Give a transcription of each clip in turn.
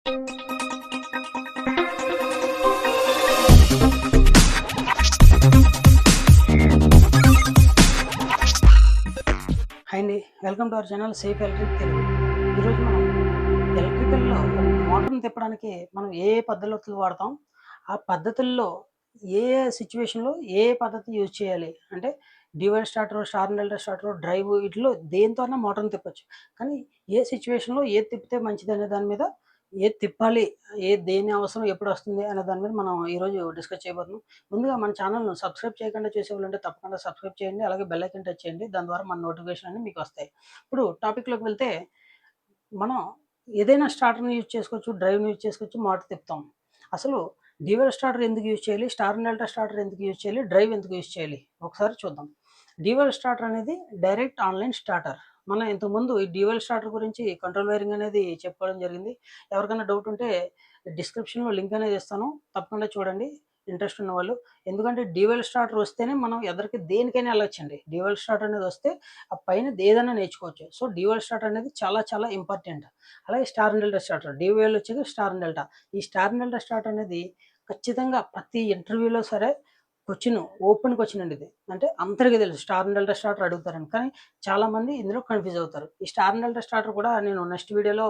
Hi అండి. Welcome to our channel safe electric Telugu. ఈరోజు మనం ఎలక్ట్రికల్‌లో మోటార్‌ని తిప్పడానికి మనం ఏ పద్ధతులు వాడతాం? ఆ పద్ధతుల్లో ఏ సిట్యుయేషన్‌లో ఏ పద్ధతి యూజ్ చేయాలి? అంటే dual starter, star and delta starter, drive వీటిలో దేనితోనైనా మోటార్‌ని తిప్పొచ్చు. కానీ ఏ సిట్యుయేషన్‌లో ఏది తిప్పితే మంచిదనే దాని మీద ఏది తిప్పాలి? దేని అవసరం ఎప్పుడొస్తుంది? అనే దాని మీద మనం ఈరోజు డిస్కస్ చేయబోతున్నాం. ముందుగా మన ఛానల్‌ను సబ్స్క్రైబ్ చేయకుండా చేసేవాళ్ళుంటే తప్పకుండా సబ్స్క్రైబ్ చేయండి. అలాగే బెల్ ఐకాన్ టచ్ చేయండి. దాని ద్వారా మన నోటిఫికేషన్ అన్నీ మీకొస్తాయి. ఇప్పుడు టాపిక్‌లోకి వెళ్తే మనం ఏదైనా స్టార్టర్‌ని యూజ్ చేసుకోవచ్చు, డ్రైవ్‌ని యూజ్ చేసుకోవచ్చు, మోటార్ తిప్పుతాం. అసలు డ్యూయల్ స్టార్టర్ ఎందుకు యూజ్ చేయాలి? స్టార్ అండ్ డెల్టా స్టార్టర్ ఎందుకు యూజ్ చేయాలి? డ్రైవ్ ఎందుకు యూజ్ చేయాలి? ఒకసారి చూద్దాం. డ్యూయల్ స్టార్టర్ అనేది డైరెక్ట్ ఆన్‌లైన్ స్టార్టర్. మనం ఇంతకుముందు ఈ డ్యూయల్ స్టార్టర్ గురించి కంట్రోల్ వైరింగ్ అనేది చెప్పుకోవడం జరిగింది. ఎవరికైనా డౌట్ ఉంటే డిస్క్రిప్షన్‌లో లింక్ అనేది ఇస్తాను. తప్పకుండా చూడండి ఇంట్రెస్ట్ ఉన్నవాళ్ళు. ఎందుకంటే డ్యూయల్ స్టార్టర్ వస్తేనే మనం ఎదరికి దేనికైనా ఎళ్ళొచ్చండి. డ్యూయల్ స్టార్టర్ అనేది వస్తే ఆ పైన ఏదైనా నేర్చుకోవచ్చు. సో, డ్యూయల్ స్టార్టర్ అనేది చాలా చాలా ఇంపార్టెంట్. అలాగే star and delta starter. Dual వచ్చేది స్టార్ అండ్ డెల్టా. ఈ స్టార్ అండ్ డెల్టా స్టార్టర్ అనేది ఖచ్చితంగా ప్రతి ఇంటర్వ్యూలో సరే ఓపెన్ క్వెషన్ అండి ఇది. అంటే అందరికీ తెలుసు స్టార్ అండ్ డెల్టా స్టార్టర్ అడుగుతారని. కానీ చాలామంది ఇందులో కన్‌ఫ్యూజ్ అవుతారు. ఈ స్టార్ అండ్ డెల్టా స్టార్టర్ కూడా నేను నెక్స్ట్ వీడియోలో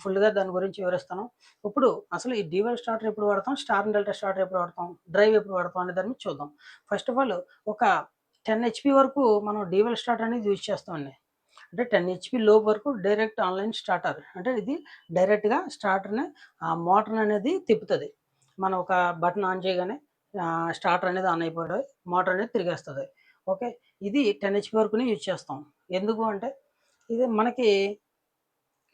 ఫుల్‌గా దాని గురించి వివరిస్తాను. ఇప్పుడు అసలు ఈ డ్యూయల్ స్టార్టర్ ఎప్పుడు వాడతాం? స్టార్ అండ్ డెల్టా స్టార్టర్ ఎప్పుడు వాడతాం? డ్రైవ్ ఎప్పుడు వాడతాం? అనే దాన్ని చూద్దాం. ఫస్ట్ ఆఫ్ ఆల్ ఒక 10 హెచ్‌పీ వరకు మనం డ్యూయల్ స్టార్టర్ అనేది యూజ్ చేస్తామండి. అంటే 10 హెచ్‌పీ లోపు వరకు డైరెక్ట్ ఆన్‌లైన్ స్టార్టర్. అంటే ఇది డైరెక్ట్‌గా స్టార్టర్‌ని ఆ మోటార్ అనేది తిప్పుతది. మనం ఒక బటన్ ఆన్ చేయగానే స్టార్టర్ అనేది ఆన్ అయిపోయి మోటార్ అనేది తిరిగేస్తది. ఓకే. ఇది 10 హెచ్‌పీ వరకునే యూజ్ చేస్తాం. ఎందుకు అంటే ఇది మనకి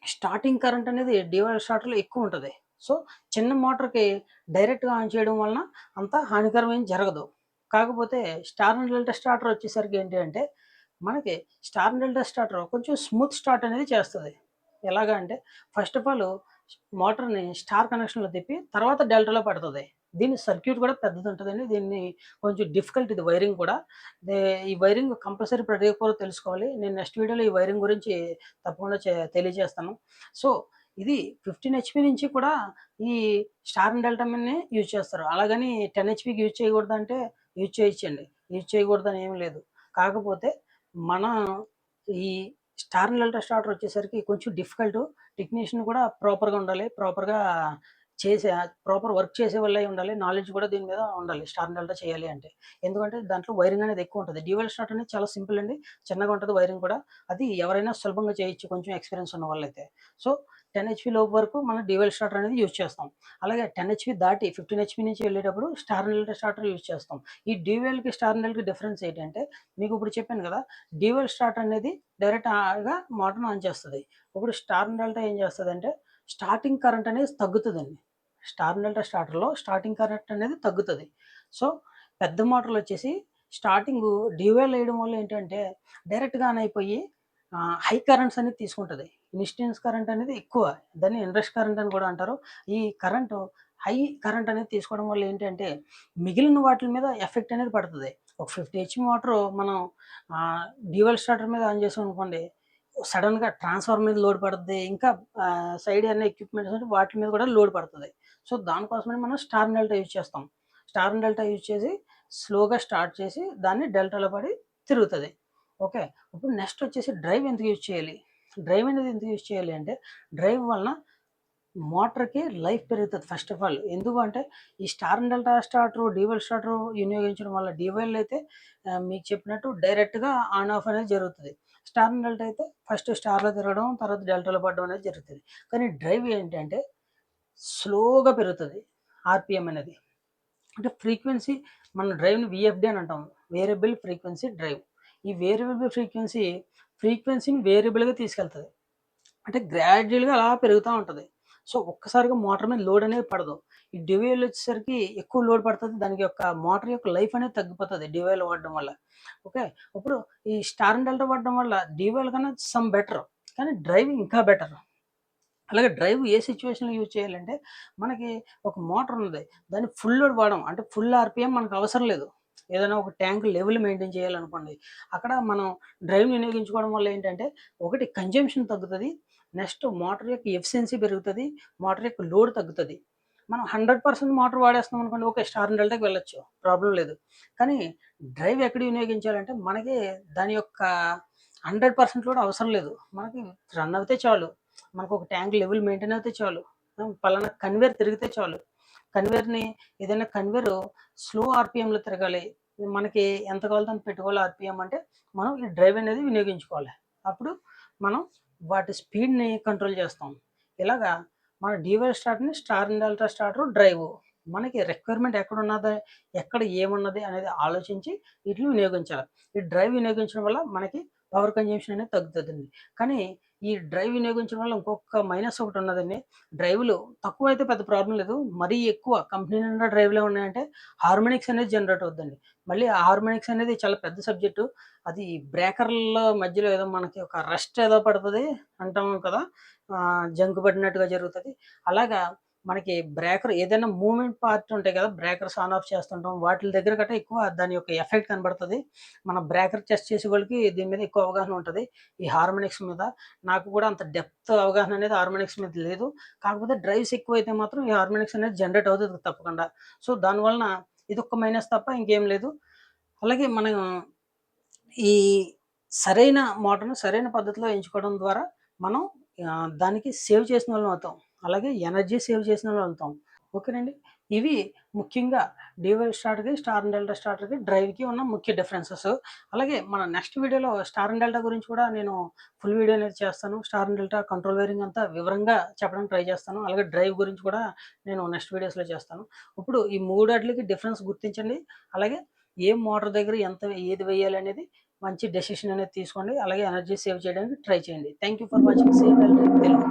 స్టార్టింగ్ కరెంట్ అనేది డ్యూయల్ స్టార్టర్‌లో ఎక్కువుంటది. సో, చిన్న మోటార్‌కి డైరెక్ట్‌గా ఆన్ చేయడం వలన అంత హానికరం ఏం జరగదు. కాకపోతే స్టార్ అండ్ డెల్టా స్టార్టర్ వచ్చేసరికి ఏంటి అంటే, మనకి స్టార్ అండ్ డెల్టా స్టార్టర్ కొంచెం స్మూత్ స్టార్ట్ అనేది చేస్తది. ఎలాగా అంటే ఫస్ట్ ఆఫ్ ఆల్ మోటార్‌ని స్టార్ కనెక్షన్‌లో తిప్పి తర్వాత డెల్టాలో పెడతది. దీని సర్క్యూట్ కూడా పెద్దదుంటదండి. దీన్ని కొంచెం డిఫికల్ట్ ఇది వైరింగ్ కూడా. దే ఈ వైరింగ్ కంపల్సరీ ప్రతి ఒక్కరు తెలుసుకోవాలి. నేను నెక్స్ట్ వీడియోలో ఈ వైరింగ్ గురించి తప్పకుండా తెలియజేస్తాను. సో, ఇది 15 హెచ్‌పీ నుంచి కూడా ఈ స్టార్ అండ్ డెల్టా మీదనే యూజ్ చేస్తారు. అలాగని 10 హెచ్‌పీకి యూజ్ చేయకూడదంటే యూజ్ చేయొచ్చండి. యూజ్ చేయకూడదని ఏమి లేదు. కాకపోతే మన ఈ స్టార్ అండ్ డెల్టా స్టార్టర్ వచ్చేసరికి కొంచెం డిఫికల్టు. టెక్నీషియన్ కూడా ప్రాపర్‌గా ఉండాలి. చేసే ప్రాపర్ వర్క్ చేసేవాళ్ళై ఉండాలి. నాలెడ్జ్ కూడా దీని మీద ఉండాలి. స్టార్ అండ్ డెల్టా చేయాలి అంటే. ఎందుకంటే దాంట్లో వైరింగ్ అనేది ఎక్కువుంటది. డ్యూయల్ స్టార్టర్ అనేది చాలా సింపుల్ అండి. చిన్నగా ఉంటది వైరింగ్ కూడా. అది ఎవరైనా సులభంగా చేయొచ్చు కొంచెం ఎక్స్‌పీరియన్స్ ఉన్న వాళ్ళైతే. సో, 10 హెచ్‌పీ లోపు వరకు మనం డ్యూయల్ స్టార్టర్ అనేది యూజ్ చేస్తాం. అలాగే 10 హెచ్‌పీ దాటి 15 హెచ్‌పీ నుంచి వెళ్ళేటప్పుడు star and delta starter use చేస్తాం. ఈ డ్యూయల్‌కి, స్టార్ అండ్ డెల్టాకి డిఫరెన్స్ ఏంటంటే మీకు ఇప్పుడు చెప్పాను కదా! డ్యూయల్ స్టార్టర్ అనేది డైరెక్ట్ మోటార్‌ని ఆన్ చేస్తది. ఇప్పుడు స్టార్ అండ్ డెల్టా ఏం చేస్తదంటే స్టార్టింగ్ కరెంట్ అనేది తగ్గుతదండి. స్టార్ అండ్ డెల్టా స్టార్టర్‌లో స్టార్టింగ్ కరెంట్ అనేది తగ్గుతది. సో, పెద్ద మోటార్‌లొచ్చేసి స్టార్టింగు డ్యూయల్ ఎయడం వల్ల ఏంటంటే డైరెక్ట్‌గా ఆన్ అయిపోయి హై కరెంట్స్ అనేది తీసుకుంటది. ఇన్‌స్టెన్స్ కరెంట్ అనేది ఎక్కువ. దాన్ని ఇన్‌రష్ కరెంట్ అని కూడా అంటారు. ఈ కరెంటు హై కరెంట్ అనేది తీసుకోవడం వల్ల ఏంటంటే మిగిలిన వాటిల మీద ఎఫెక్ట్ అనేది పడతది. ఒక 50 హెచ్‌పీ మోటారు మనం డ్యూయల్ స్టార్టర్ మీద ఆన్ చేసామనుకోండి, సడెన్‌గా ట్రాన్స్‌ఫార్మర్ మీద లోడ్ పడుద్ది. ఇంకా సైడ్ అన్ని ఎక్విప్‌మెంట్స్ ఉంటే వాటి మీద కూడా లోడ్ పడతది. సో, దానికోసమని మనం స్టార్ అండ్ డెల్టా యూజ్ చేస్తాం. స్టార్ అండ్ డెల్టా యూజ్ చేసి స్లోగా స్టార్ట్ చేసి దాన్ని డెల్టాలో పడి తిరుగుతది. ఓకే. ఇప్పుడు నెక్స్ట్ వచ్చేసి డ్రైవ్ ఎందుకు యూజ్ చేయాలి? డ్రైవ్ అనేది ఎందుకు యూజ్ చేయాలి అంటే, డ్రైవ్ వలన మోటార్‌కి లైఫ్ పెరుగుతది ఫస్ట్ ఆఫ్ ఆల్. ఎందుకు అంటే, ఈ star and delta starter, dual starter వినియోగించడం వల్ల డ్యూయల్ అయితే మీకు చెప్పినట్టు డైరెక్ట్‌గా ఆన్ ఆఫ్ అనేది జరుగుతది. స్టార్ అండ్ డెల్టా అయితే ఫస్ట్ స్టార్‌లో తిరగడం, తర్వాత డెల్టాలో పడడం అనేది జరుగుతది. కానీ డ్రైవ్ ఏంటంటే స్లోగా పెరుగుతది ఆర్‌పిఎం అనేది. అంటే ఫ్రీక్వెన్సీ మన డ్రైవ్‌ని వీఎఫ్‌డి అని అంటాం. Variable frequency drive. ఈ వేరియబుల్ ఫ్రీక్వెన్సీని వేరియబుల్‌గా తీసుకెళ్తది. అంటే గ్రాడ్యుయల్‌గా అలా పెరుగుతా ఉంటది. సో, ఒక్కసారిగా మోటార్ మీద లోడ్ అనేది పడదు. ఈ డ్యూయల్ వచ్చేసరికి ఎక్కువ లోడ్ పడతది. దానికి యొక్క మోటార్ యొక్క లైఫ్ అనేది తగ్గిపోతది డ్యూయల్ వాడడం వల్ల. ఓకే. ఇప్పుడు ఈ స్టార్ అండ్ డెల్టా వాడడం వల్ల డ్యూయల్ కన్నా సమ్ బెటర్. కానీ డ్రైవ్ ఇంకా బెటర్. అలాగే డ్రైవ్ ఏ సిట్యుయేషన్‌లో యూజ్ చేయాలంటే, మనకి ఒక మోటార్ ఉంది. దాన్ని ఫుల్ లోడ్ వాడం. అంటే ఫుల్ ఆర్‌పిఎం మనకు అవసరం లేదు. ఏదైనా ఒక ట్యాంక్ లెవెల్ మెయింటైన్ చేయాలనుకోండి. అక్కడ మనం డ్రైవ్‌ని వినియోగించుకోవడం వల్ల ఏంటంటే, ఒకటి కన్జంప్షన్ తగ్గుతది. నెక్స్ట్ మోటార్ యొక్క ఎఫిషియన్సీ పెరుగుతది. మోటార్ యొక్క లోడ్ తగ్గుతది. మనం 100% మోటార్ వాడేస్తున్నాం అనుకోండి. ఓకే. స్టార్ అండ్ డెల్టాకి వెళ్ళొచ్చు. ప్రాబ్లమ్ లేదు. కానీ డ్రైవ్ ఎక్కడ వినియోగించాలంటే మనకి దాని యొక్క 100% కూడా అవసరం లేదు. మనకి రన్ అవుతే చాలు. మనకు ఒక ట్యాంక్ లెవెల్ మెయింటైన్ అవుతే చాలు. పలానా కన్వేయర్ తిరిగితే చాలు. కన్వేయర్‌ని ఏదైనా కన్వేయర్ స్లో ఆర్‌పిఎంలో తిరగాలి. మనకి ఎంత కావాలో అంత పెట్టుకోవాలి ఆర్‌పిఎం అంటే మనం ఈ డ్రైవ్ అనేది వినియోగించుకోవాలి. అప్పుడు మనం వాటి స్పీడ్‌ని కంట్రోల్ చేస్తాం. ఇలాగా మన డీవై స్టార్ట్‌ని star and delta starter drive మనకి రిక్వైర్మెంట్ ఎక్కడున్నది, ఎక్కడ ఏమున్నది అనేది ఆలోచించి వీటిని వినియోగించాలి. ఈ డ్రైవ్ వినియోగించడం వల్ల మనకి పవర్ కన్జంప్షన్ అనేది తగ్గుతుందండి. కానీ ఈ డ్రైవ్ వినియోగించడం వల్ల ఇంకొక మైనస్ ఒకటి ఉన్నదండి. డ్రైవ్‌లు తక్కువైతే పెద్ద ప్రాబ్లమ్ లేదు. మరీ ఎక్కువ కంపెనీ నిండా డ్రైవ్‌లే ఉన్నాయంటే హార్మోనిక్స్ అనేది జనరేట్ అవుద్దండి. మళ్ళీ ఆ హార్మోనిక్స్ అనేది చాలా పెద్ద సబ్జెక్టు. అది బ్రేకర్‌ల మధ్యలో ఏదో మనకి ఒక రస్ట్ ఏదో పడతది అంటాం కదా! జంక్ పడినట్టుగా జరుగుతది. అలాగా మనకి బ్రేకర్ ఏదైనా మూవ్‌మెంట్ పార్ట్ ఉంటాయి కదా! బ్రేకర్స్ ఆన్ ఆఫ్ చేస్తుంటాం. వాటిల దగ్గర గట్టా ఎక్కువ దాని యొక్క ఎఫెక్ట్ కనబడతది. మన బ్రేకర్ టెస్ట్ చేసేవాళ్ళకి దీని మీద ఎక్కువ అవగాహన ఉంటది. ఈ హార్మోనిక్స్ మీద. నాకు కూడా అంత డెప్త్ అవగాహన అనేది హార్మోనిక్స్ మీద లేదు. కాకపోతే డ్రైవ్స్ ఎక్కువైతే మాత్రం ఈ హార్మోనిక్స్ అనేది జనరేట్ అవుతది తప్పకుండా. సో, దానివలన ఇదొక్క మైనస్ తప్ప ఇంకేం లేదు. అలాగే మనం ఈ సరైన మోటార్‌ని సరైన పద్ధతిలో ఎంచుకోవడం ద్వారా మనం దానికి సేవ్ చేసినోళ్ళం అవుతాం. అలాగే ఎనర్జీ సేవ్ చేసినోళ్ళం అవుతాం. ఓకేనండి. ఇవి ముఖ్యంగా డీవై స్టార్టర్‌కి, స్టార్ అండ్ డెల్టా స్టార్టర్‌కి, డ్రైవ్‌కి ఉన్న ముఖ్య డిఫరెన్సెస్. అలాగే మన నెక్స్ట్ వీడియోలో స్టార్ అండ్ డెల్టా గురించి కూడా నేను ఫుల్ వీడియో అనేది చేస్తాను. Star and delta control wiring అంతా వివరంగా చెప్పడానికి ట్రై చేస్తాను. అలాగే డ్రైవ్ గురించి కూడా నేను నెక్స్ట్ వీడియోస్‌లో చేస్తాను. ఇప్పుడు ఈ మూడాటిలికి డిఫరెన్స్ గుర్తించండి. అలాగే ఏ మోటార్ దగ్గర ఎంత ఏది వేయాలనేది మంచి డెసిషన్ అనేది తీసుకోండి. అలాగే ఎనర్జీ సేవ్ చేయడానికి ట్రై చేయండి. Thank you for watching save electric Telugu.